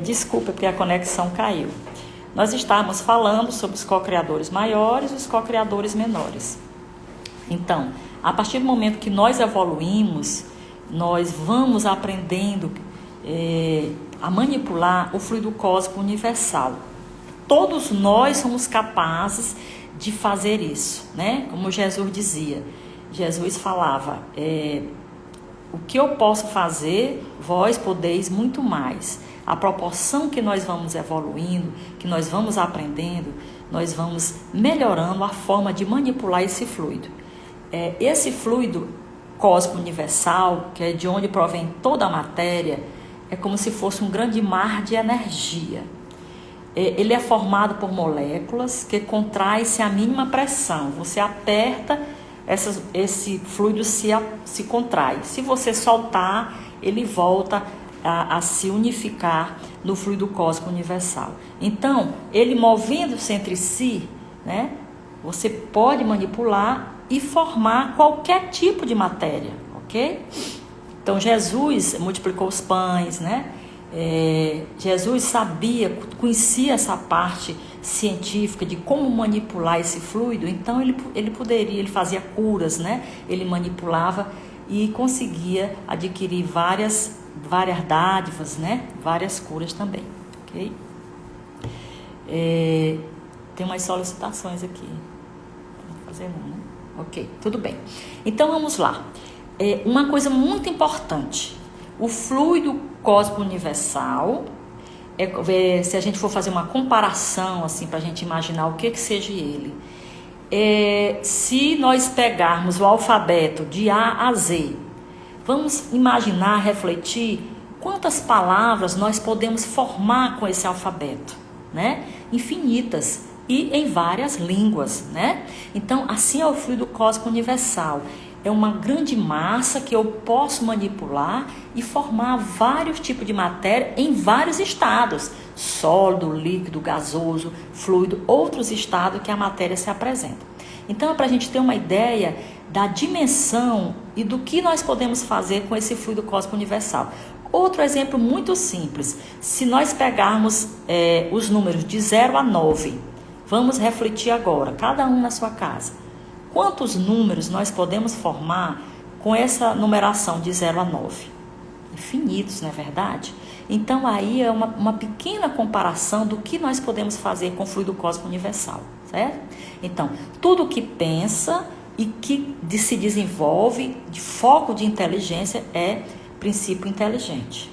Desculpa, porque a conexão caiu. Nós estávamos falando sobre os co-criadores maiores e os co-criadores menores. Então, a partir do momento que nós evoluímos, nós vamos aprendendo a manipular o fluido cósmico universal. Todos nós somos capazes de fazer isso, né? Como Jesus dizia, Jesus falava, o que eu posso fazer, vós podeis muito mais. A proporção que nós vamos evoluindo, que nós vamos aprendendo, nós vamos melhorando a forma de manipular esse fluido. Esse fluido cósmico universal, que é de onde provém toda a matéria, é como se fosse um grande mar de energia. Ele é formado por moléculas que contraem-se à mínima pressão. Você aperta, esse fluido se contrai. Se você soltar, ele volta a se unificar no fluido cósmico universal. Então, ele movendo-se entre si, né, você pode manipular e formar qualquer tipo de matéria, ok? Então, Jesus multiplicou os pães, né? Jesus sabia, conhecia essa parte científica de como manipular esse fluido, então ele fazia curas, né? Ele manipulava e conseguia adquirir várias dádivas, né? Várias curas também, ok? Tem umas solicitações aqui. Vou fazer uma, né? Ok, tudo bem. Então vamos lá. Uma coisa muito importante, o fluido cósmico universal, se a gente for fazer uma comparação, assim, para a gente imaginar o que seja ele, se nós pegarmos o alfabeto de A a Z, vamos imaginar, refletir quantas palavras nós podemos formar com esse alfabeto, né? Infinitas. E em várias línguas, né? Então, assim é o fluido cósmico universal. É uma grande massa que eu posso manipular e formar vários tipos de matéria em vários estados. Sólido, líquido, gasoso, fluido, outros estados que a matéria se apresenta. Então, é para a gente ter uma ideia da dimensão e do que nós podemos fazer com esse fluido cósmico universal. Outro exemplo muito simples. Se nós pegarmos os números de 0 a 9... Vamos refletir agora, cada um na sua casa. Quantos números nós podemos formar com essa numeração de 0 a 9? Infinitos, não é verdade? Então, aí é uma pequena comparação do que nós podemos fazer com o fluido cósmico universal, certo? Então, tudo que pensa e que se desenvolve de foco de inteligência é princípio inteligente.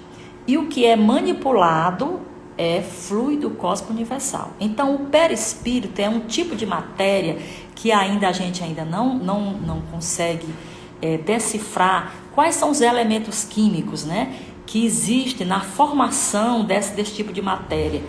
E o que é manipulado é fluido cósmico universal. Então, o perispírito é um tipo de matéria que a gente ainda não consegue decifrar quais são os elementos químicos, né, que existem na formação desse tipo de matéria.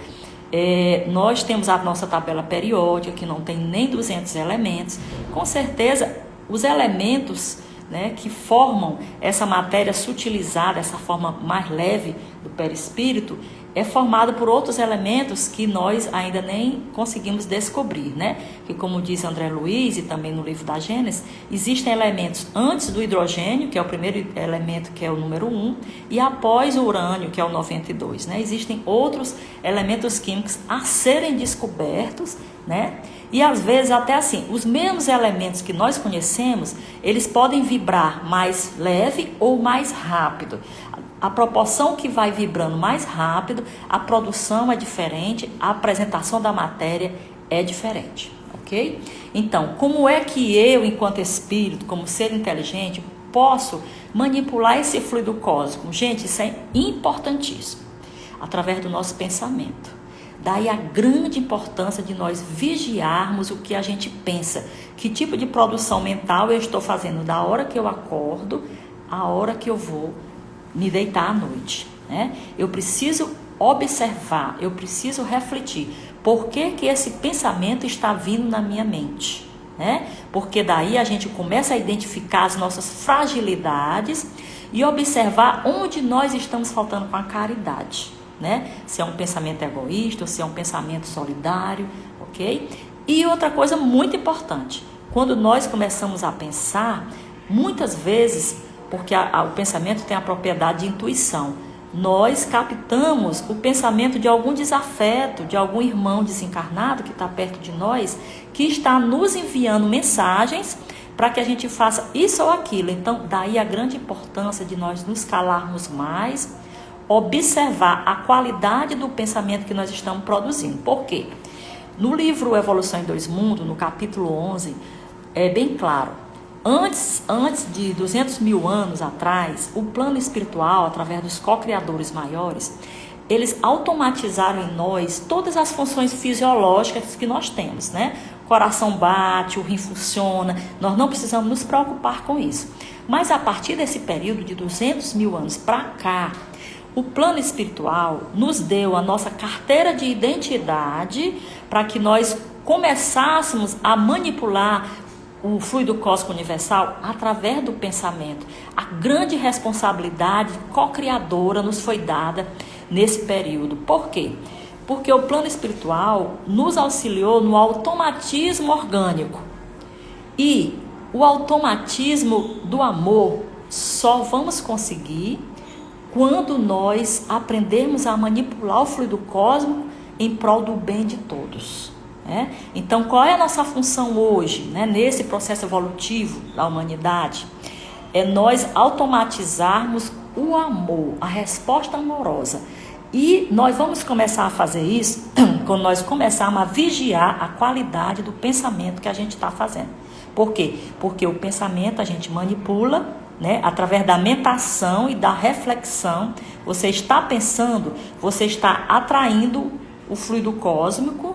Nós temos a nossa tabela periódica, que não tem nem 200 elementos. Com certeza, os elementos, né, que formam essa matéria sutilizada, essa forma mais leve do perispírito, é formado por outros elementos que nós ainda nem conseguimos descobrir, né? Que, como diz André Luiz e também no livro da Gênesis, existem elementos antes do hidrogênio, que é o primeiro elemento, que é o número 1, e após o urânio, que é o 92, né? Existem outros elementos químicos a serem descobertos, né? E às vezes até assim, os mesmos elementos que nós conhecemos, eles podem vibrar mais leve ou mais rápido. A proporção que vai vibrando mais rápido, a produção é diferente, a apresentação da matéria é diferente, ok? Então, como é que eu, enquanto espírito, como ser inteligente, posso manipular esse fluido cósmico? Gente, isso é importantíssimo, através do nosso pensamento. Daí a grande importância de nós vigiarmos o que a gente pensa, que tipo de produção mental eu estou fazendo da hora que eu acordo, à hora que eu vou me deitar à noite, né? Eu preciso observar, eu preciso refletir. Por que esse pensamento está vindo na minha mente, né? Porque daí a gente começa a identificar as nossas fragilidades e observar onde nós estamos faltando com a caridade, né? Se é um pensamento egoísta ou se é um pensamento solidário, ok? E outra coisa muito importante, quando nós começamos a pensar, muitas vezes, porque o pensamento tem a propriedade de intuição, nós captamos o pensamento de algum desafeto, de algum irmão desencarnado que está perto de nós, que está nos enviando mensagens para que a gente faça isso ou aquilo. Então, daí a grande importância de nós nos calarmos mais, observar a qualidade do pensamento que nós estamos produzindo. Por quê? No livro Evolução em Dois Mundos, no capítulo 11, é bem claro. Antes de 200 mil anos atrás, o plano espiritual, através dos co-criadores maiores, eles automatizaram em nós todas as funções fisiológicas que nós temos, né? O coração bate, o rim funciona, nós não precisamos nos preocupar com isso. Mas a partir desse período de 200 mil anos para cá, o plano espiritual nos deu a nossa carteira de identidade para que nós começássemos a manipular o fluido cósmico universal através do pensamento. A grande responsabilidade co-criadora nos foi dada nesse período. Por quê? Porque o plano espiritual nos auxiliou no automatismo orgânico. E o automatismo do amor só vamos conseguir quando nós aprendermos a manipular o fluido cósmico em prol do bem de todos. Então, qual é a nossa função hoje, nesse processo evolutivo da humanidade? É nós automatizarmos o amor, a resposta amorosa. E nós vamos começar a fazer isso quando nós começarmos a vigiar a qualidade do pensamento que a gente está fazendo. Por quê? Porque o pensamento a gente manipula, através da mentação e da reflexão. Você está pensando, você está atraindo o fluido cósmico,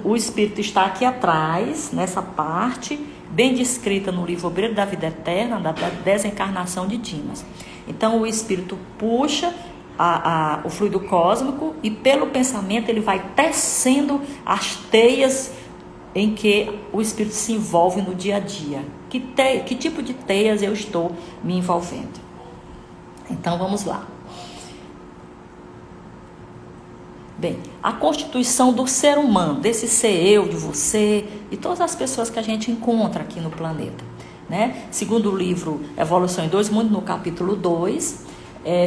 O espírito está aqui atrás, nessa parte, bem descrita no livro Obreiro da Vida Eterna, da desencarnação de Dimas. Então, o espírito puxa o fluido cósmico e, pelo pensamento, ele vai tecendo as teias em que o espírito se envolve no dia a dia. Que tipo de teias eu estou me envolvendo? Então, vamos lá. Bem, a constituição do ser humano, desse ser eu, de você e todas as pessoas que a gente encontra aqui no planeta, Segundo o livro Evolução em Dois Mundos, no capítulo 2,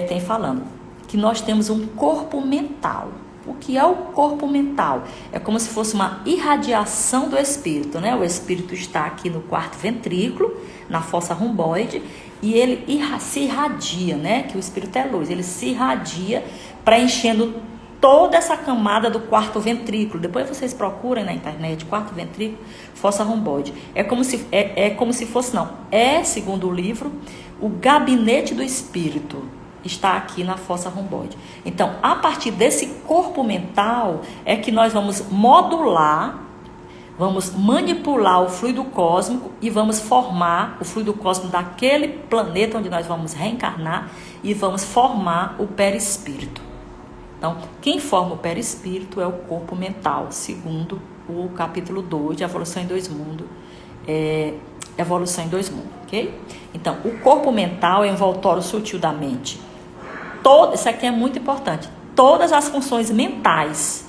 tem falando que nós temos um corpo mental. O que é o corpo mental? É como se fosse uma irradiação do espírito, O espírito está aqui no quarto ventrículo, na fossa romboide, e ele se irradia, Que o espírito é luz, ele se irradia preenchendo toda essa camada do quarto ventrículo. Depois vocês procurem na internet, quarto ventrículo, fossa romboide. É como se fosse, segundo o livro, o gabinete do espírito está aqui na fossa romboide. Então, a partir desse corpo mental é que nós vamos modular, vamos manipular o fluido cósmico e vamos formar o fluido cósmico daquele planeta onde nós vamos reencarnar e vamos formar o perispírito. Então, quem forma o perispírito é o corpo mental, segundo o capítulo 2 de Evolução em Dois Mundos. Evolução em Dois Mundos, ok? Então, o corpo mental é envoltório sutil da mente. Isso aqui é muito importante. Todas as funções mentais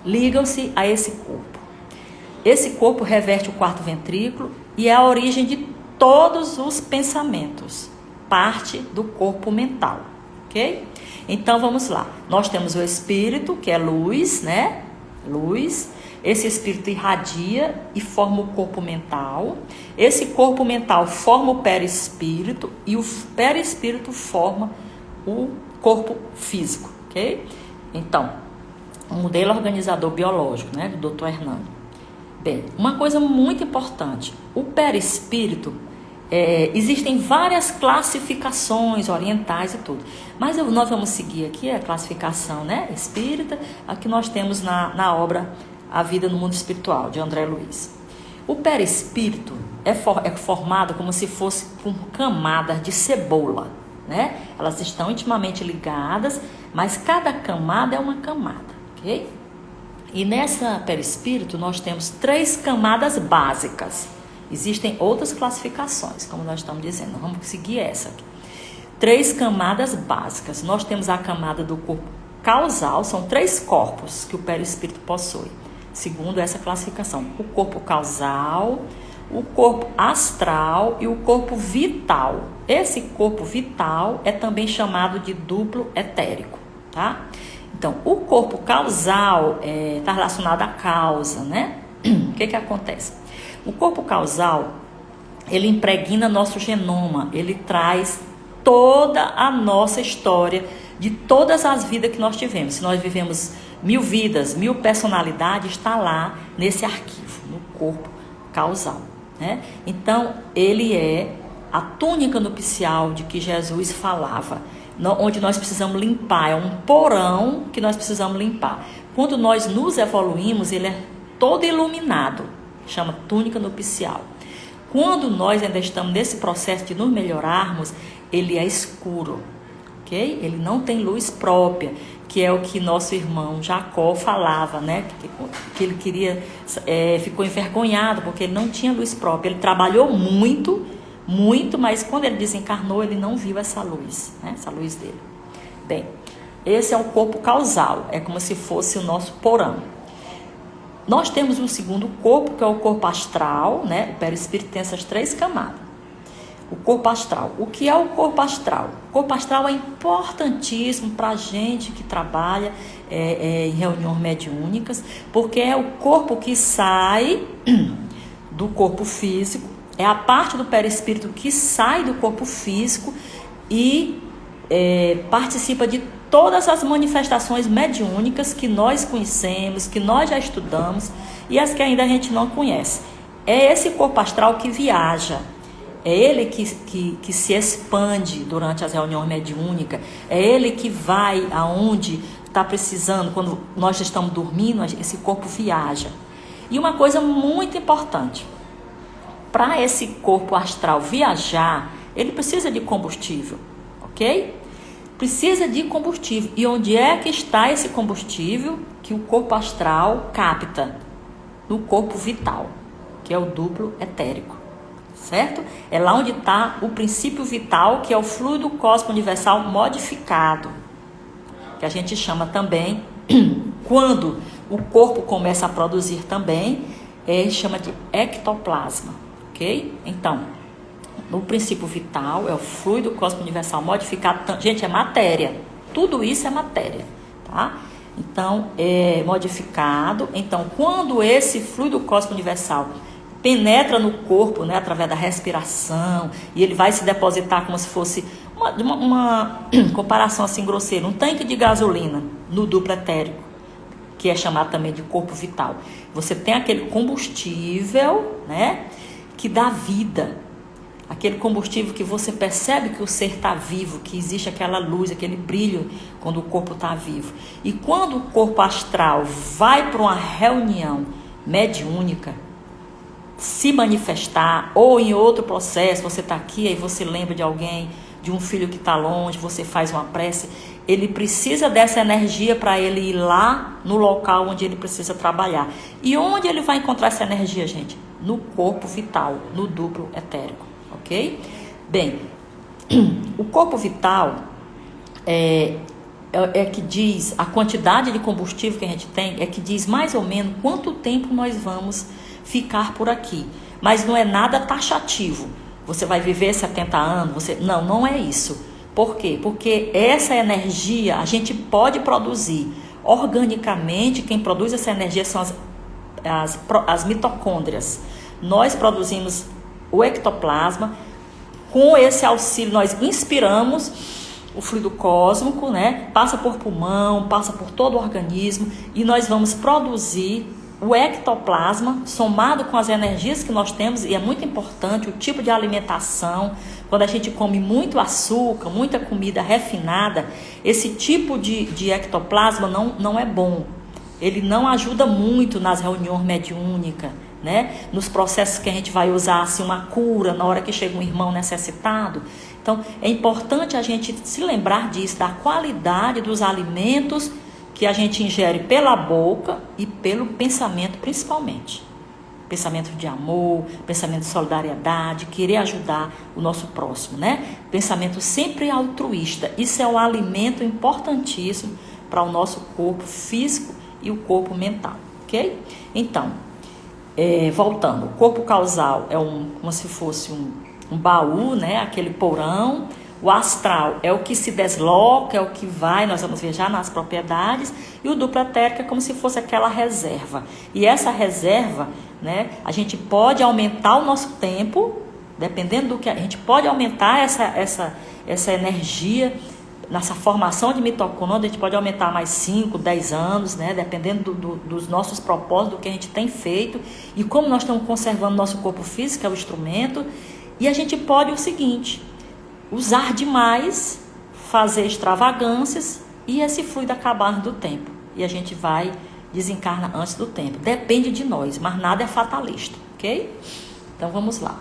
ligam-se a esse corpo. Esse corpo reverte o quarto ventrículo e é a origem de todos os pensamentos. Parte do corpo mental, ok? Então, vamos lá. Nós temos o espírito, que é luz, Luz. Esse espírito irradia e forma o corpo mental. Esse corpo mental forma o perispírito e o perispírito forma o corpo físico, ok? Então, o modelo organizador biológico, do Dr. Hernando. Bem, uma coisa muito importante. O perispírito... existem várias classificações orientais e tudo, mas nós vamos seguir aqui a classificação espírita, a que nós temos na obra A Vida no Mundo Espiritual, de André Luiz. O perispírito é formado como se fosse com camadas de cebola, Elas estão intimamente ligadas, mas cada camada é uma camada, ok? E nessa perispírito nós temos 3 camadas básicas. Existem outras classificações, como nós estamos dizendo. Vamos seguir essa aqui. 3 camadas básicas. Nós temos a camada do corpo causal. São 3 corpos que o perispírito possui, segundo essa classificação. O corpo causal, o corpo astral e o corpo vital. esse corpo vital é também chamado de duplo etérico, tá? Então, o corpo causal está relacionado à causa, né? O que acontece? O corpo causal, ele impregna nosso genoma, ele traz toda a nossa história de todas as vidas que nós tivemos. Se nós vivemos 1000 vidas, 1000 personalidades, está lá nesse arquivo, no corpo causal, né? Então, ele é a túnica nupcial de que Jesus falava, onde nós precisamos limpar, é um porão que nós precisamos limpar. Quando nós nos evoluímos, ele é todo iluminado, chama túnica nupcial. Quando nós ainda estamos nesse processo de nos melhorarmos, ele é escuro, ok? Ele não tem luz própria, que é o que nosso irmão Jacó falava, né? Que ele queria, ficou envergonhado porque ele não tinha luz própria. Ele trabalhou muito, mas quando ele desencarnou, ele não viu essa luz, né? Essa luz dele. Bem, esse é o corpo causal, é como se fosse o nosso porão. Nós temos um segundo corpo, que é o corpo astral, né? O perispírito tem essas 3 camadas. O corpo astral. O que é o corpo astral? O corpo astral é importantíssimo para a gente que trabalha em reuniões mediúnicas, porque é o corpo que sai do corpo físico, é a parte do perispírito que sai do corpo físico e participa de todas as manifestações mediúnicas que nós conhecemos, que nós já estudamos e as que ainda a gente não conhece. É esse corpo astral que viaja, é ele que se expande durante as reuniões mediúnicas, é ele que vai aonde está precisando, quando nós estamos dormindo, esse corpo viaja. E uma coisa muito importante, para esse corpo astral viajar, ele precisa de combustível, ok? Precisa de combustível. E onde é que está esse combustível que o corpo astral capta? No corpo vital, que é o duplo etérico, certo? É lá onde está o princípio vital, que é o fluido cósmico universal modificado, que a gente chama também, quando o corpo começa a produzir também, chama de ectoplasma, ok? Então, no princípio vital, é o fluido cósmico universal modificado. Gente, é matéria. Tudo isso é matéria, tá? Então, é modificado. Então, quando esse fluido cósmico universal penetra no corpo, né, através da respiração, e ele vai se depositar como se fosse uma comparação assim grosseira, um tanque de gasolina no duplo etérico, que é chamado também de corpo vital. Você tem aquele combustível, né, que dá vida. Aquele combustível que você percebe que o ser está vivo, que existe aquela luz, aquele brilho quando o corpo está vivo. E quando o corpo astral vai para uma reunião mediúnica, se manifestar, ou em outro processo, você está aqui, aí você lembra de alguém, de um filho que está longe, você faz uma prece, ele precisa dessa energia para ele ir lá no local onde ele precisa trabalhar. E onde ele vai encontrar essa energia, gente? No corpo vital, no duplo etérico. Ok? Bem, o corpo vital é que diz, a quantidade de combustível que a gente tem, é que diz mais ou menos quanto tempo nós vamos ficar por aqui. Mas não é nada taxativo. Você vai viver 70 anos, não é isso. Por quê? Porque essa energia a gente pode produzir organicamente. Quem produz essa energia são as mitocôndrias. Nós produzimos o ectoplasma. Com esse auxílio nós inspiramos o fluido cósmico, né? Passa por pulmão, passa por todo o organismo e nós vamos produzir o ectoplasma somado com as energias que nós temos. E é muito importante o tipo de alimentação. Quando a gente come muito açúcar, muita comida refinada, esse tipo de ectoplasma não é bom. Ele não ajuda muito nas reuniões mediúnicas, né? Nos processos que a gente vai usar assim, uma cura na hora que chega um irmão necessitado. Então é importante a gente se lembrar disso, da qualidade dos alimentos que a gente ingere pela boca e pelo pensamento, principalmente pensamento de amor, pensamento de solidariedade, querer ajudar o nosso próximo, né? Pensamento sempre altruísta. Isso é um alimento importantíssimo para o nosso corpo físico e o corpo mental, ok? Então, voltando, o corpo causal é como se fosse um baú, né? Aquele porão. O astral é o que se desloca, é o que vai, nós vamos ver já nas propriedades. E o duplo etérico é como se fosse aquela reserva. E essa reserva, né, a gente pode aumentar o nosso tempo, dependendo do que a gente pode aumentar essa energia, nessa formação de mitocôndria, a gente pode aumentar mais 5, 10 anos, né, dependendo dos nossos propósitos, do que a gente tem feito. E como nós estamos conservando nosso corpo físico, é o instrumento. E a gente pode o seguinte... usar demais, fazer extravagâncias e esse fluido acabar do tempo. E a gente vai desencarnar antes do tempo. Depende de nós, mas nada é fatalista, ok? Então vamos lá.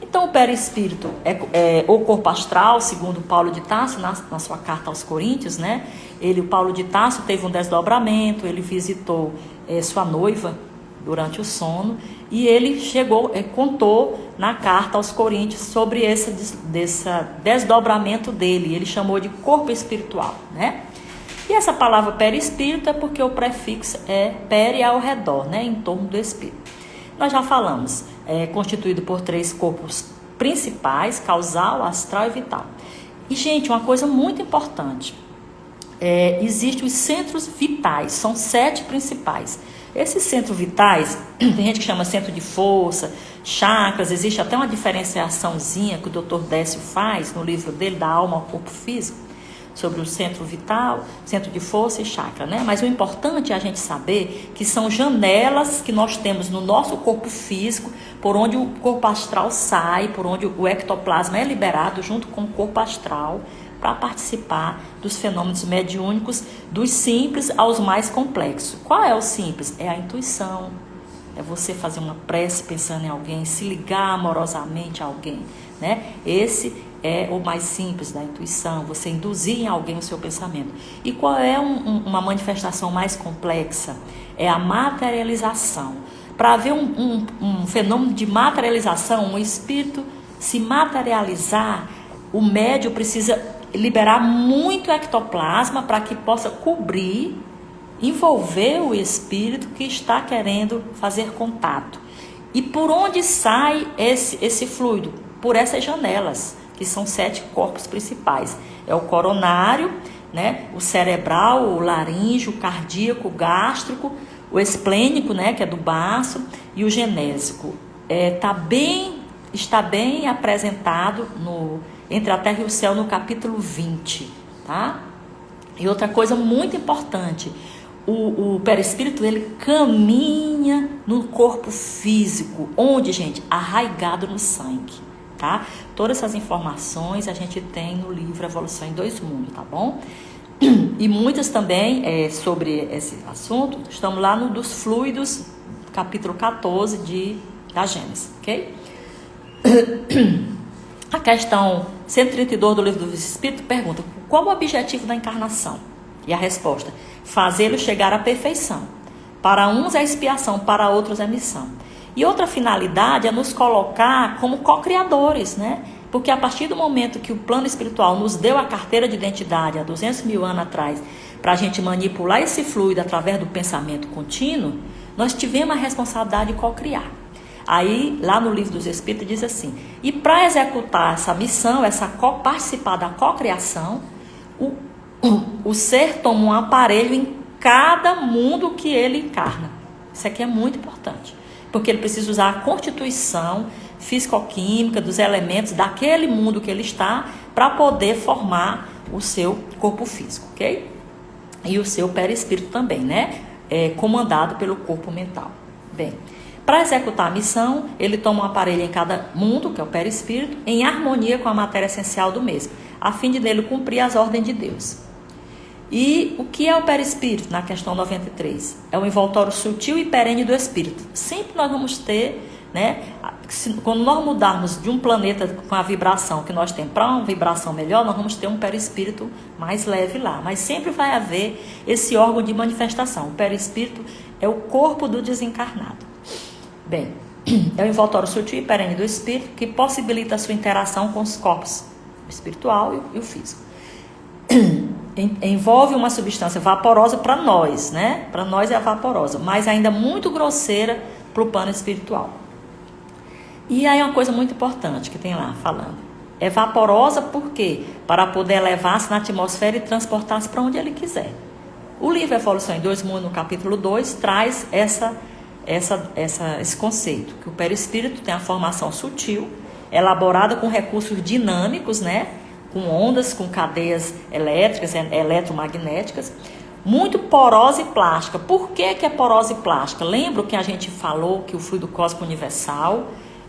Então o perispírito é o corpo astral, segundo Paulo de Tarso, na sua carta aos Coríntios, né? O Paulo de Tarso teve um desdobramento, ele visitou sua noiva durante o sono, e ele contou na carta aos Coríntios sobre esse desdobramento dele. Ele chamou de corpo espiritual, né? E essa palavra perispírito é porque o prefixo é peri, ao redor, né? Em torno do espírito. Nós já falamos, é constituído por 3 corpos principais: causal, astral e vital. E, gente, uma coisa muito importante, existem os centros vitais, são 7 principais. Esses centros vitais, tem gente que chama centro de força, chakras, existe até uma diferenciaçãozinha que o Dr. Décio faz no livro dele, Da Alma ao Corpo Físico, sobre o centro vital, centro de força e chakra, né? Mas o importante é a gente saber que são janelas que nós temos no nosso corpo físico, por onde o corpo astral sai, por onde o ectoplasma é liberado junto com o corpo astral, para participar dos fenômenos mediúnicos, dos simples aos mais complexos. Qual é o simples? É a intuição, é você fazer uma prece pensando em alguém, se ligar amorosamente a alguém, né? Esse é o mais simples da intuição, você induzir em alguém o seu pensamento. E qual é uma manifestação mais complexa? É a materialização. Para haver um fenômeno de materialização, um espírito se materializar, o médium precisa liberar muito ectoplasma para que possa cobrir, envolver o espírito que está querendo fazer contato. E por onde sai esse fluido? Por essas janelas, que são 7 corpos principais. É o coronário, né? O cerebral, o laríngeo, o cardíaco, o gástrico, o esplênico, né? Que é do baço, e o genésico. Está bem apresentado Entre a Terra e o Céu, no capítulo 20, tá? E outra coisa muito importante, o perispírito, ele caminha no corpo físico, onde, gente? Arraigado no sangue, tá? Todas essas informações a gente tem no livro Evolução em 2 Mundos, tá bom? E muitas também sobre esse assunto, estamos lá no dos fluidos, capítulo 14 da Gênesis, ok? A questão 132 do Livro dos Espíritos pergunta: qual o objetivo da encarnação? E a resposta: fazê-lo chegar à perfeição. Para uns é expiação, para outros é missão. E outra finalidade é nos colocar como co-criadores, né? Porque a partir do momento que o plano espiritual nos deu a carteira de identidade há 200 mil anos atrás, para a gente manipular esse fluido através do pensamento contínuo, nós tivemos a responsabilidade de co-criar. Aí, lá no Livro dos Espíritos, diz assim: e para executar essa missão, participar da cocriação, o ser toma um aparelho em cada mundo que ele encarna. Isso aqui é muito importante, porque ele precisa usar a constituição físico-química dos elementos daquele mundo que ele está para poder formar o seu corpo físico, ok? E o seu perispírito também, né? Comandado pelo corpo mental. Bem, para executar a missão, ele toma um aparelho em cada mundo, que é o perispírito, em harmonia com a matéria essencial do mesmo, a fim de nele cumprir as ordens de Deus. E o que é o perispírito, na questão 93? É o envoltório sutil e perene do espírito. Sempre nós vamos ter, né? Quando nós mudarmos de um planeta com a vibração que nós temos para uma vibração melhor, nós vamos ter um perispírito mais leve lá. Mas sempre vai haver esse órgão de manifestação. O perispírito é o corpo do desencarnado. Bem, é o envoltório sutil e perene do espírito que possibilita a sua interação com os corpos, o espiritual e o físico. Envolve uma substância vaporosa para nós, né? Para nós é a vaporosa, mas ainda muito grosseira para o plano espiritual. E aí uma coisa muito importante que tem lá falando. É vaporosa por quê? Para poder elevar-se na atmosfera e transportar-se para onde ele quiser. O livro Evolução em 2 Mundos, no capítulo 2, traz esse conceito, que o perispírito tem a formação sutil, elaborada com recursos dinâmicos, né? Com ondas, com cadeias elétricas, eletromagnéticas, muito porosa e plástica. Por que é porosa e plástica? Lembra que a gente falou que o fluido cósmico universal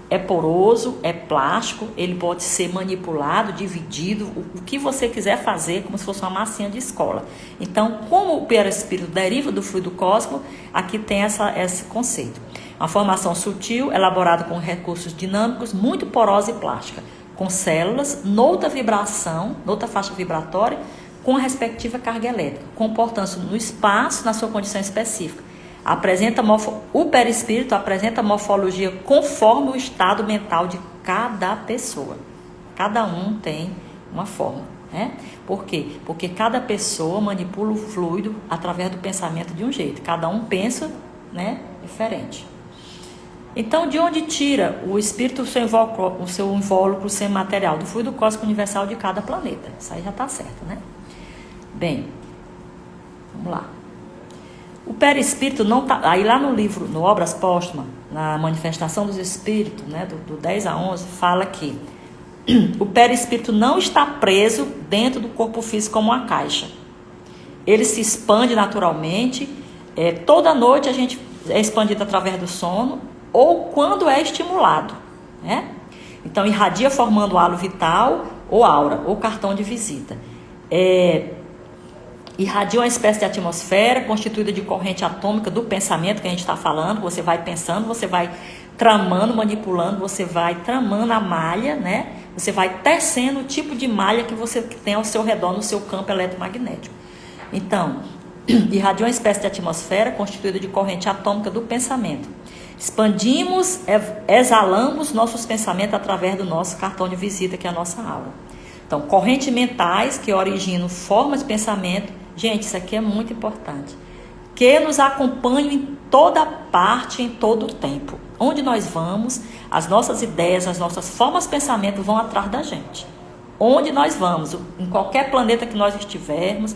é poroso, é plástico, ele pode ser manipulado, dividido, o que você quiser fazer, como se fosse uma massinha de escola. Então, como o perispírito deriva do fluido cósmico, aqui tem esse conceito. Uma formação sutil, elaborada com recursos dinâmicos, muito porosa e plástica, com células, noutra vibração, noutra faixa vibratória, com a respectiva carga elétrica, comportando-se no espaço, na sua condição específica. O perispírito apresenta morfologia conforme o estado mental de cada pessoa. Cada um tem uma forma, né? Por quê? Porque cada pessoa manipula o fluido através do pensamento de um jeito. Cada um pensa, né, diferente. Então, de onde tira o espírito o seu invólucro semimaterial? Do fluido cósmico universal de cada planeta. Isso aí já está certo, né? Bem, vamos lá. O perispírito não está... Aí lá no livro, no Obras Póstumas, na Manifestação dos Espíritos, né, do 10 a 11, fala que o perispírito não está preso dentro do corpo físico como uma caixa. Ele se expande naturalmente. Toda noite a gente é expandido através do sono ou quando é estimulado, né? Então, irradia formando halo vital ou aura, ou cartão de visita. Irradia uma espécie de atmosfera constituída de corrente atômica do pensamento que a gente está falando. Você vai pensando, você vai tramando, manipulando, você vai tramando a malha, né? Você vai tecendo o tipo de malha que você tem ao seu redor no seu campo eletromagnético. Então, irradia uma espécie de atmosfera constituída de corrente atômica do pensamento. Expandimos, exalamos nossos pensamentos através do nosso cartão de visita, que é a nossa aura. Então, correntes mentais que originam formas de pensamento. Gente, isso aqui é muito importante. Que nos acompanham em toda parte, em todo o tempo. Onde nós vamos, as nossas ideias, as nossas formas de pensamento vão atrás da gente. Onde nós vamos, em qualquer planeta que nós estivermos.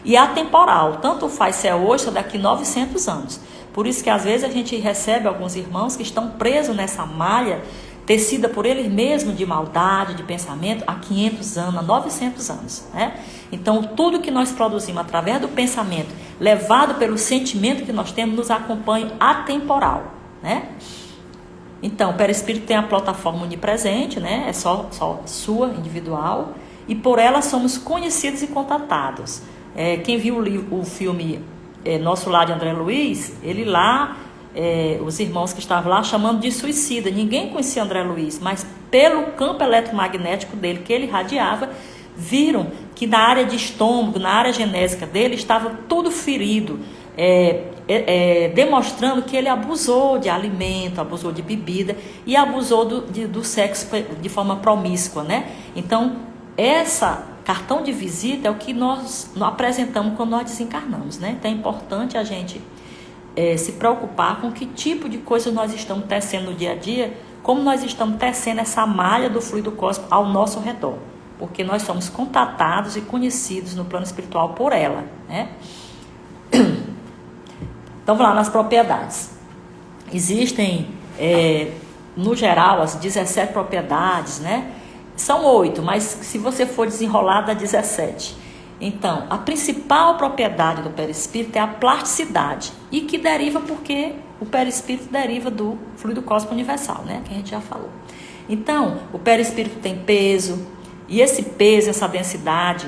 E atemporal, tanto faz se é hoje ou daqui 900 anos. Por isso que às vezes a gente recebe alguns irmãos que estão presos nessa malha tecida por eles mesmos de maldade, de pensamento, há 500 anos, há 900 anos, né? Então, tudo que nós produzimos através do pensamento, levado pelo sentimento que nós temos, nos acompanha atemporal, né? Então, o perispírito tem a plataforma onipresente, né? É só sua, individual, e por ela somos conhecidos e contatados. Quem viu o filme Nosso Lar de André Luiz, ele lá... os irmãos que estavam lá chamando de suicida. Ninguém conhecia André Luiz, mas pelo campo eletromagnético dele, que ele irradiava, viram que na área de estômago, na área genésica dele, estava tudo ferido, demonstrando que ele abusou de alimento, abusou de bebida e abusou do sexo de forma promíscua, né? Então, essa cartão de visita é o que nós apresentamos quando nós desencarnamos, né? Então, é importante a gente se preocupar com que tipo de coisa nós estamos tecendo no dia a dia, como nós estamos tecendo essa malha do fluido cósmico ao nosso redor, porque nós somos contatados e conhecidos no plano espiritual por ela, né? Então, vamos lá nas propriedades. Existem, no geral, as 17 propriedades, né? São 8, mas se você for desenrolar, dá 17. Então, a principal propriedade do perispírito é a plasticidade, e que deriva porque o perispírito deriva do fluido cósmico universal, né? Que a gente já falou. Então, o perispírito tem peso, e esse peso, essa densidade,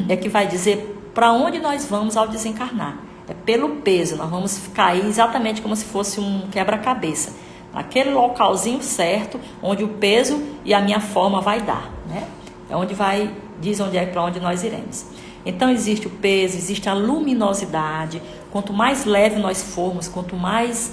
é que vai dizer para onde nós vamos ao desencarnar. É pelo peso, nós vamos cair exatamente como se fosse um quebra-cabeça, naquele localzinho certo, onde o peso e a minha forma vai dar, né? É onde vai, diz onde é para onde nós iremos. Então, existe o peso, existe a luminosidade. Quanto mais leve nós formos, quanto mais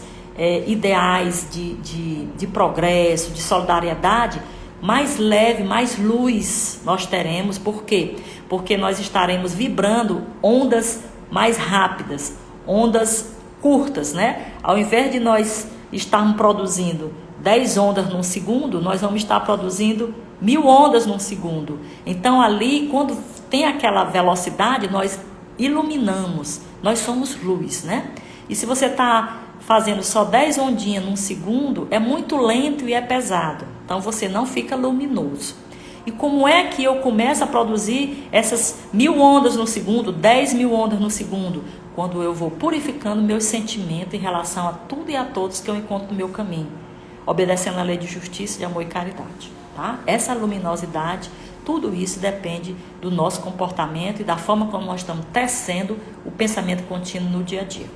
ideais de progresso, de solidariedade, mais leve, mais luz nós teremos. Por quê? Porque nós estaremos vibrando ondas mais rápidas, ondas curtas, né? Ao invés de nós estarmos produzindo 10 ondas num segundo, nós vamos estar produzindo 1000 ondas num segundo. Então ali, quando tem aquela velocidade, nós iluminamos, nós somos luz, né? E se você está fazendo só 10 ondinhas num segundo, é muito lento e é pesado. Então você não fica luminoso. E como é que eu começo a produzir essas 1000 ondas no segundo, 10.000 ondas no segundo? Quando eu vou purificando meus sentimentos em relação a tudo e a todos que eu encontro no meu caminho, obedecendo a lei de justiça, de amor e caridade, tá? Essa luminosidade, tudo isso depende do nosso comportamento e da forma como nós estamos tecendo o pensamento contínuo no dia a dia.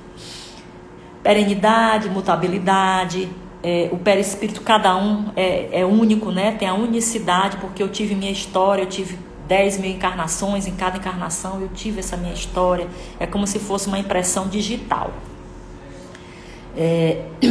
Perenidade, mutabilidade, o perispírito, cada um é único, né? Tem a unicidade, porque eu tive minha história, eu tive 10.000 encarnações, em cada encarnação eu tive essa minha história, é como se fosse uma impressão digital.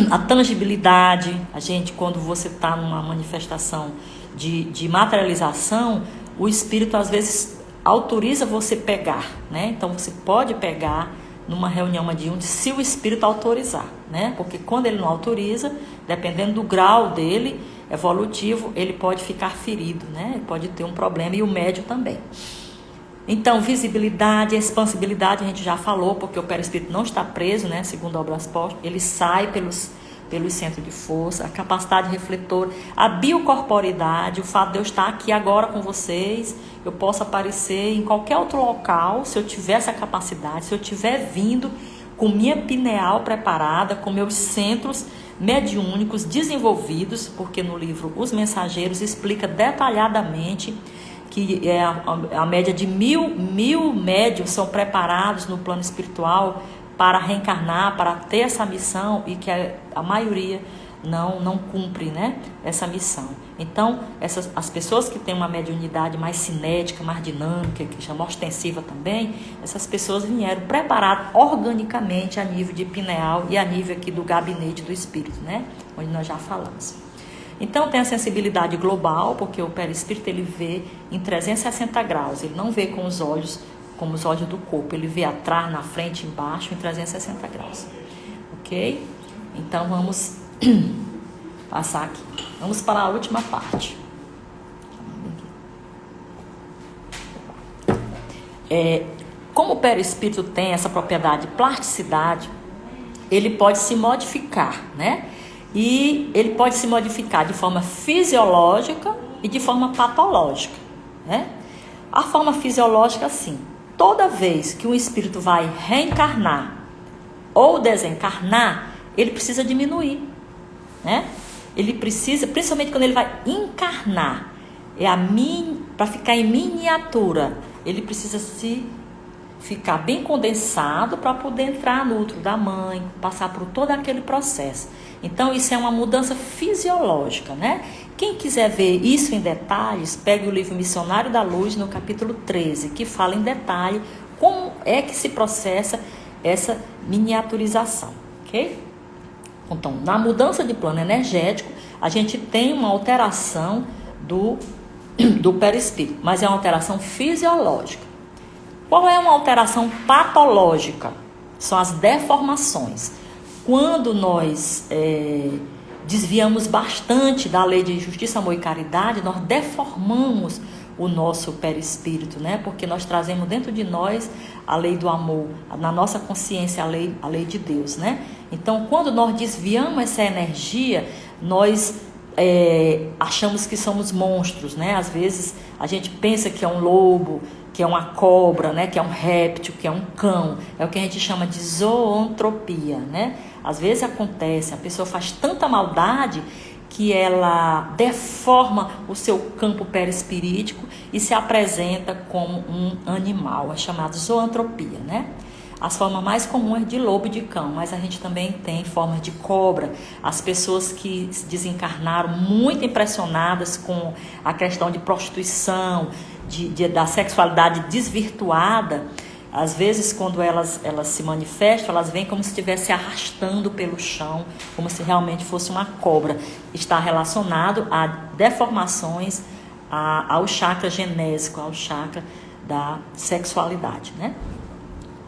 A tangibilidade, a gente, quando você está numa manifestação de materialização, o espírito às vezes autoriza você pegar, né? Então você pode pegar numa reunião mediúnica se o espírito autorizar, né? Porque quando ele não autoriza, dependendo do grau dele evolutivo, ele pode ficar ferido, né? Ele pode ter um problema, e o médium também. Então, visibilidade, expansibilidade, a gente já falou, porque o perispírito não está preso, né? Segundo a obra apóstola, ele sai pelos centros de força, a capacidade refletora, a biocorporidade, o fato de eu estar aqui agora com vocês, eu posso aparecer em qualquer outro local, se eu tiver essa capacidade, se eu tiver vindo com minha pineal preparada, com meus centros mediúnicos desenvolvidos, porque no livro Os Mensageiros explica detalhadamente que a média de 1000 médiuns são preparados no plano espiritual para reencarnar, para ter essa missão, e que a maioria não cumpre, né, essa missão. Então, as pessoas que têm uma mediunidade mais cinética, mais dinâmica, que chama ostensiva também, essas pessoas vieram preparadas organicamente a nível de pineal e a nível aqui do gabinete do espírito, né, onde nós já falamos. Então, tem a sensibilidade global, porque o perispírito ele vê em 360 graus, ele não vê com os olhos como os olhos do corpo, ele vê atrás, na frente, embaixo, em 360 graus. Ok? Então, vamos passar aqui. Vamos para a última parte. Como o perispírito tem essa propriedade de plasticidade, ele pode se modificar, né? E ele pode se modificar de forma fisiológica e de forma patológica, né? A forma fisiológica, assim, toda vez que um espírito vai reencarnar ou desencarnar, ele precisa diminuir, né? Ele precisa, principalmente quando ele vai encarnar, para ficar em miniatura, ele precisa ficar bem condensado para poder entrar no útero da mãe, passar por todo aquele processo. Então, isso é uma mudança fisiológica, né? Quem quiser ver isso em detalhes, pegue o livro Missionário da Luz, no capítulo 13, que fala em detalhe como é que se processa essa miniaturização, ok? Então, na mudança de plano energético, a gente tem uma alteração do perispírito, mas é uma alteração fisiológica. Qual é uma alteração patológica? São as deformações. Quando nós desviamos bastante da lei de justiça, amor e caridade, nós deformamos o nosso perispírito, né? Porque nós trazemos dentro de nós a lei do amor, na nossa consciência a lei de Deus, né? Então, quando nós desviamos essa energia, nós achamos que somos monstros, né? Às vezes a gente pensa que é um lobo, que é uma cobra, né? Que é um réptil, que é um cão. É o que a gente chama de zoantropia, né? Às vezes acontece, a pessoa faz tanta maldade que ela deforma o seu campo perispirítico e se apresenta como um animal, é chamado zoantropia, né? As formas mais comuns é de lobo e de cão, mas a gente também tem formas de cobra. As pessoas que se desencarnaram muito impressionadas com a questão de prostituição, da sexualidade desvirtuada, às vezes quando elas se manifestam, elas vêm como se estivesse arrastando pelo chão, como se realmente fosse uma cobra. Está relacionado a deformações, ao chakra genésico, ao chakra da sexualidade, né?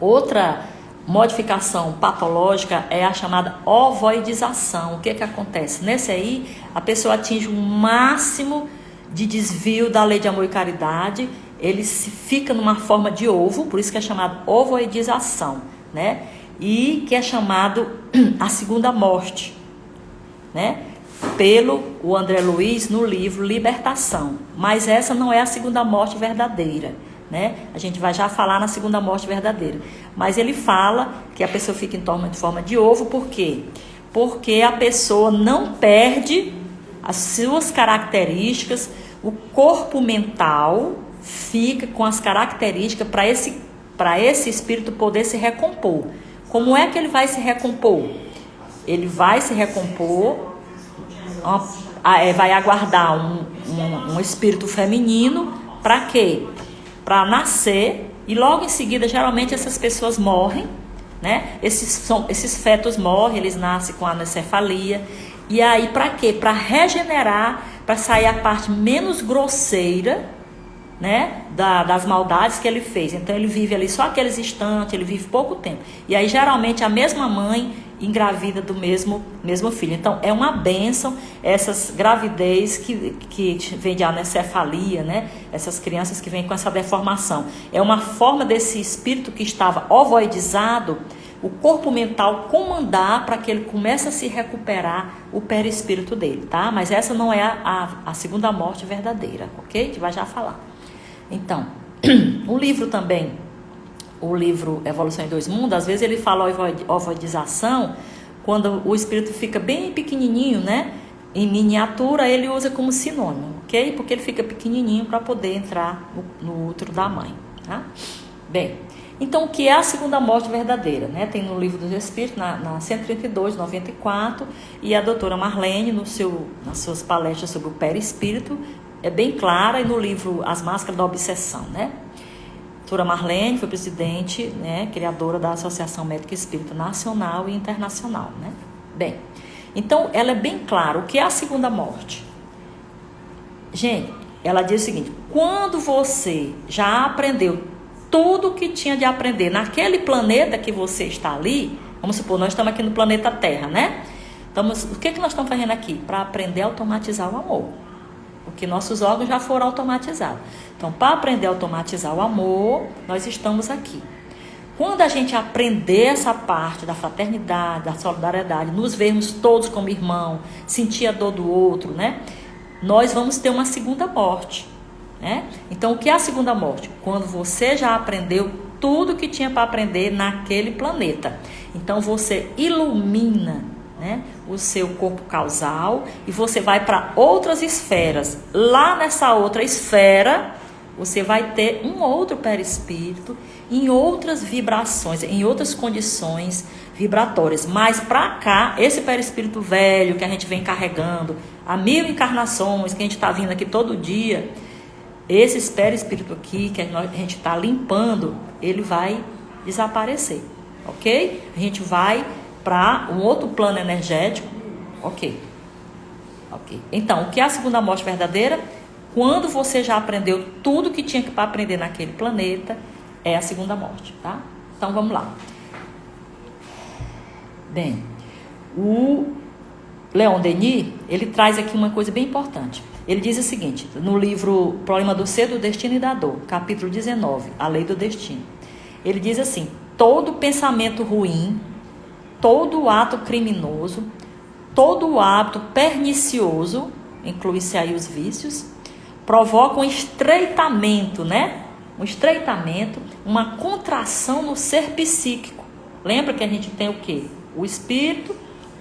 Outra modificação patológica é a chamada ovoidização. O que acontece? Nesse aí, a pessoa atinge um máximo de desvio da lei de amor e caridade, ele fica numa forma de ovo, por isso que é chamado ovoidização, né? E que é chamado a segunda morte, né? Pelo o André Luiz no livro Libertação. Mas essa não é a segunda morte verdadeira, né? A gente vai já falar na segunda morte verdadeira. Mas ele fala que a pessoa fica em forma de ovo, por quê? Porque a pessoa não perde as suas características, o corpo mental fica com as características para esse espírito poder se recompor. Como é que ele vai se recompor? Ele vai se recompor, vai aguardar um espírito feminino, para quê? Para nascer, e logo em seguida, geralmente essas pessoas morrem, né? Esses fetos morrem, eles nascem com anencefalia, e aí para quê? Para regenerar, para sair a parte menos grosseira, né, das maldades que ele fez. Então ele vive ali só aqueles instantes, ele vive pouco tempo. E aí geralmente a mesma mãe engravida do mesmo filho. Então é uma bênção essas gravidez que vem de anencefalia, né? Essas crianças que vêm com essa deformação. É uma forma desse espírito que estava ovoidizado, o corpo mental comandar para que ele comece a se recuperar o perispírito dele, tá? Mas essa não é a segunda morte verdadeira, ok? A gente vai já falar. Então, o livro também, o livro Evolução em Dois Mundos, às vezes ele fala ovoidização, quando o espírito fica bem pequenininho, né? Em miniatura, ele usa como sinônimo, ok? Porque ele fica pequenininho para poder entrar no útero da mãe, tá? Bem, então o que é a segunda morte verdadeira, né? Tem no Livro dos Espíritos, na 132, 94, e a doutora Marlene, nas suas palestras sobre o perispírito, é bem clara, e no livro As Máscaras da Obsessão, né? A doutora Marlene foi presidente, né, criadora da Associação Médica Espírita Nacional e Internacional, né? Bem, então ela é bem clara o que é a segunda morte. Gente, ela diz o seguinte: quando você já aprendeu tudo o que tinha de aprender naquele planeta que você está ali, vamos supor, nós estamos aqui no planeta Terra, né? O que nós estamos fazendo aqui? Para aprender a automatizar o amor. Porque nossos órgãos já foram automatizados. Então, para aprender a automatizar o amor, nós estamos aqui. Quando a gente aprender essa parte da fraternidade, da solidariedade, nos vermos todos como irmão, sentir a dor do outro, né? Nós vamos ter uma segunda morte, né? Então, o que é a segunda morte? Quando você já aprendeu tudo que tinha para aprender naquele planeta. Então, você ilumina, né, o seu corpo causal, e você vai para outras esferas. Lá nessa outra esfera, você vai ter um outro perispírito, em outras vibrações, em outras condições vibratórias. Mas para cá, esse perispírito velho que a gente vem carregando há 1000 encarnações, que a gente está vindo aqui todo dia, esse perispírito aqui que a gente está limpando, ele vai desaparecer, ok? A gente vai para um outro plano energético, ok. Então, o que é a segunda morte verdadeira? Quando você já aprendeu tudo que tinha para aprender naquele planeta, é a segunda morte, tá? Então, vamos lá. Bem, o Leon Denis, ele traz aqui uma coisa bem importante. Ele diz o seguinte, no livro Problema do Ser, do Destino e da Dor, capítulo 19, A Lei do Destino. Ele diz assim: todo pensamento ruim, todo ato criminoso, todo hábito pernicioso, inclui-se aí os vícios, provoca um estreitamento, né? Um estreitamento, uma contração no ser psíquico. Lembra que a gente tem o quê? O espírito,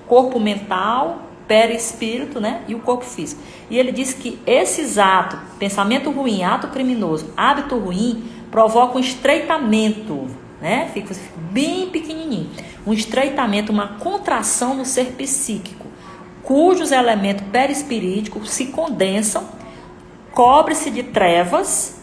corpo mental, perispírito, né? E o corpo físico. E ele diz que esses atos, pensamento ruim, ato criminoso, hábito ruim, provocam um estreitamento, né? Fica bem pequenininho. Um estreitamento, uma contração no ser psíquico, cujos elementos perispiríticos se condensam, cobrem-se de trevas,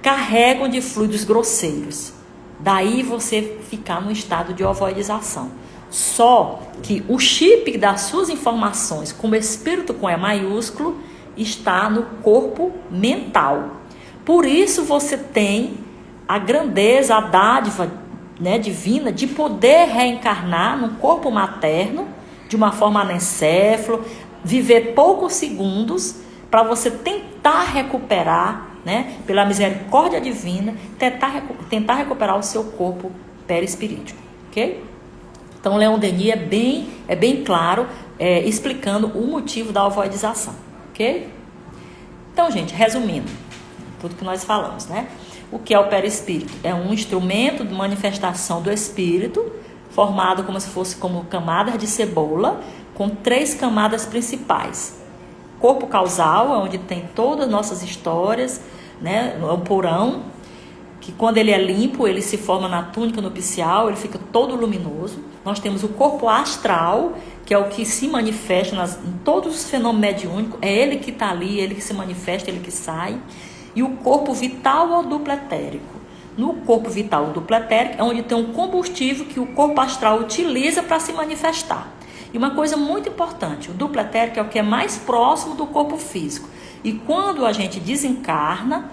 carregam de fluidos grosseiros. Daí você ficar no estado de ovoidização. Só que o chip das suas informações, como espírito com E maiúsculo, está no corpo mental. Por isso você tem a grandeza, a dádiva né, divina de poder reencarnar no corpo materno de uma forma anencéfalo, viver poucos segundos para você tentar recuperar, né, pela misericórdia divina, tentar recuperar o seu corpo perispirítico, ok? Então, Leon Denis é bem claro explicando o motivo da ovoidização, ok? Então, gente, resumindo tudo que nós falamos, né? O que é o perispírito? É um instrumento de manifestação do espírito, formado como se fosse como camadas de cebola, com 3 camadas principais. Corpo causal, onde tem todas as nossas histórias, né? O porão, que quando ele é limpo, ele se forma na túnica nupcial, ele fica todo luminoso. Nós temos o corpo astral, que é o que se manifesta em todos os fenômenos mediúnicos, é ele que está ali, ele que se manifesta, ele que sai. E o corpo vital ou duplo etérico. No corpo vital ou duplo etérico é onde tem um combustível que o corpo astral utiliza para se manifestar. E uma coisa muito importante, o duplo etérico é o que é mais próximo do corpo físico. E quando a gente desencarna,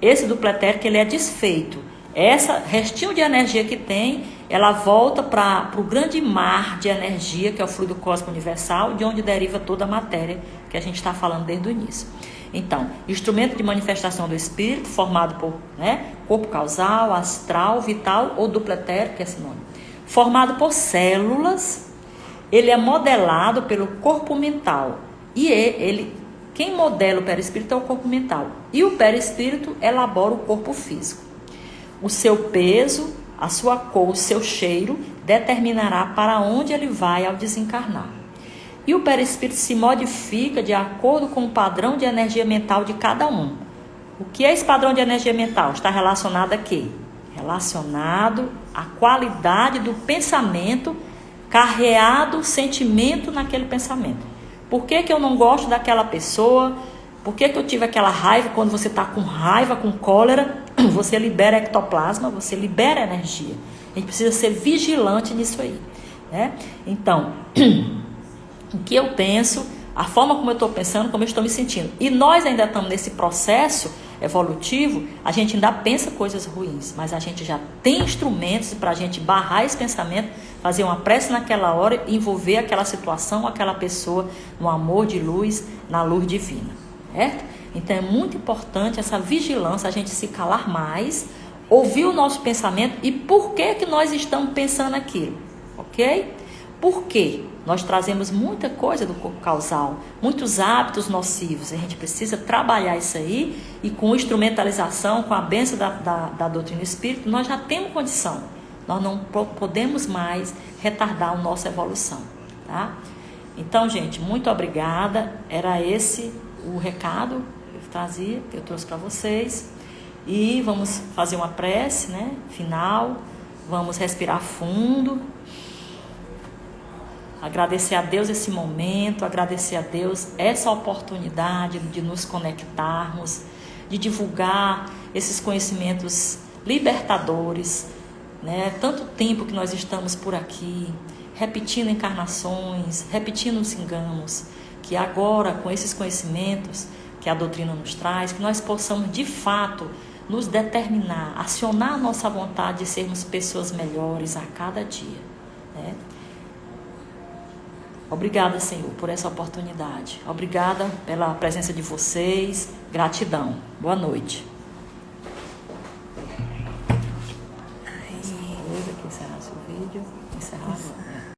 esse duplo etérico ele é desfeito. Essa restinho de energia que tem, ela volta para o grande mar de energia, que é o fluido cósmico universal, de onde deriva toda a matéria que a gente está falando desde o início. Então, instrumento de manifestação do espírito, formado por, né, corpo causal, astral, vital ou duplo etérico, que é sinônimo. Formado por células, ele é modelado pelo corpo mental. E quem modela o perispírito é o corpo mental. E o perispírito elabora o corpo físico. O seu peso, a sua cor, o seu cheiro determinará para onde ele vai ao desencarnar. E o perispírito se modifica de acordo com o padrão de energia mental de cada um. O que é esse padrão de energia mental? Está relacionado a quê? Relacionado à qualidade do pensamento, carreado o sentimento naquele pensamento. Por que eu não gosto daquela pessoa? Por que eu tive aquela raiva? Quando você está com raiva, com cólera, você libera ectoplasma, você libera energia. A gente precisa ser vigilante nisso aí, né? Então, o que eu penso, a forma como eu estou pensando, como eu estou me sentindo. E nós ainda estamos nesse processo evolutivo, a gente ainda pensa coisas ruins, mas a gente já tem instrumentos para a gente barrar esse pensamento, fazer uma prece naquela hora, envolver aquela situação, aquela pessoa no amor de luz, na luz divina, certo? Então é muito importante essa vigilância, a gente se calar mais, ouvir o nosso pensamento e por que nós estamos pensando aquilo, ok? Por quê? Nós trazemos muita coisa do corpo causal, muitos hábitos nocivos. A gente precisa trabalhar isso aí e com instrumentalização, com a bênção da doutrina espírita, nós já temos condição. Nós não podemos mais retardar a nossa evolução, tá? Então, gente, muito obrigada. Era esse o recado que eu trouxe para vocês. E vamos fazer uma prece, né? Final. Vamos respirar fundo. Agradecer a Deus esse momento, agradecer a Deus essa oportunidade de nos conectarmos, de divulgar esses conhecimentos libertadores, né? Tanto tempo que nós estamos por aqui, repetindo encarnações, repetindo os enganos, que agora com esses conhecimentos que a doutrina nos traz, que nós possamos de fato nos determinar, acionar a nossa vontade de sermos pessoas melhores a cada dia, né? Obrigada, Senhor, por essa oportunidade. Obrigada pela presença de vocês. Gratidão. Boa noite.